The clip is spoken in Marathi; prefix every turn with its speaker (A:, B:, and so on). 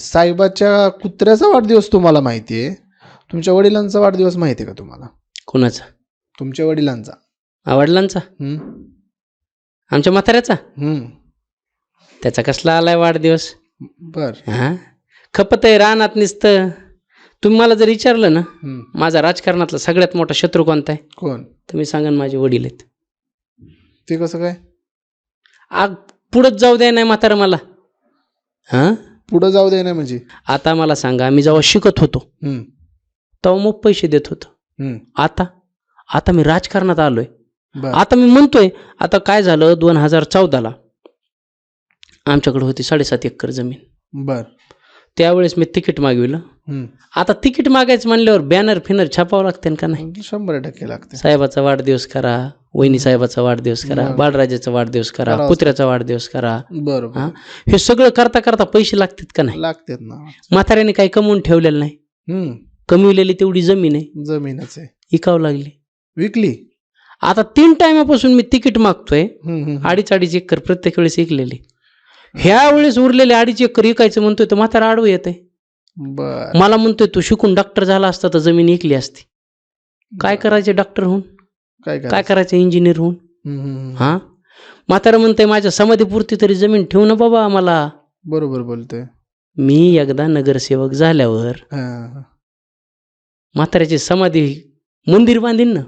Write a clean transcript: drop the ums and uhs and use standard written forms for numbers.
A: साहेबाच्या कुत्र्याचा वाढदिवस तुम्हाला माहिती आहे, तुमच्या वडिलांचा वाढदिवस माहिती आहे का तुम्हाला?
B: कोणाचा?
A: तुमच्या वडिलांचा.
B: वडिलांचा? आमच्या म्हाताऱ्याचा? त्याचा कसला आलाय वाढदिवस?
A: बर.
B: हा, खपत आहे रानात नुसतं. तुम्ही मला जर विचारलं ना माझा राजकारणातला सगळ्यात मोठा शत्रू कोणता आहे,
A: कोण?
B: तुम्ही सांगा ना, माझे वडील आहेत.
A: ते कसं काय?
B: आग पुढंच जाऊ द्या नाही म्हातारं मला. हा,
A: पुढं जाऊ दे ना म्हणजे?
B: आता मला सांगा, मी जेव्हा शिकत होतो तेव्हा मग पैसे देत होतो. आता आता मी राजकारणात आलोय. आता मी म्हणतोय, आता काय झालं, 2014ला आमच्याकडे होती 7.5 एकर जमीन.
A: बर.
B: त्यावेळेस मी तिकीट मागविलं. आता तिकीट मागायचं म्हणल्यावर बॅनर फिनर छापावं लागते का नाही?
A: 100% लागते.
B: साहेबाचा वाढदिवस करा, वहिनी साहेबाचा वाढदिवस करा, बाळराजाचा वाढदिवस करा, कुत्र्याचा वाढदिवस करा.
A: बरोबर.
B: हे सगळं करता करता पैसे लागतात का नाही?
A: लागतात ना.
B: म्हाताऱ्याने काही कमवून ठेवलेलं नाही. कमविलेली तेवढी जमीन आहे,
A: जमीनच आहे,
B: विकावं लागली.
A: विकली.
B: आता 3 टायमापासून मी तिकीट मागतोय. 2.5 एकर प्रत्येक वेळेस विकलेली. ह्या वेळेस उरलेले 2.5 एकर विकायचं म्हणतोय, तर म्हातारा आडवं येत आहे. मला म्हणतोय, तू शिकून डॉक्टर झाला असता तर जमीन विकली असती. काय करायचे डॉक्टर होऊन? काय करायचं इंजिनियर होऊन? हा, म्हातारा म्हणतोय, माझ्या समाधीपुरती तरी जमीन ठेवू ना बाबा मला.
A: बरोबर बोलतोय.
B: मी एकदा नगरसेवक झाल्यावर म्हाताऱ्याची समाधी मंदिर बांधीन ना.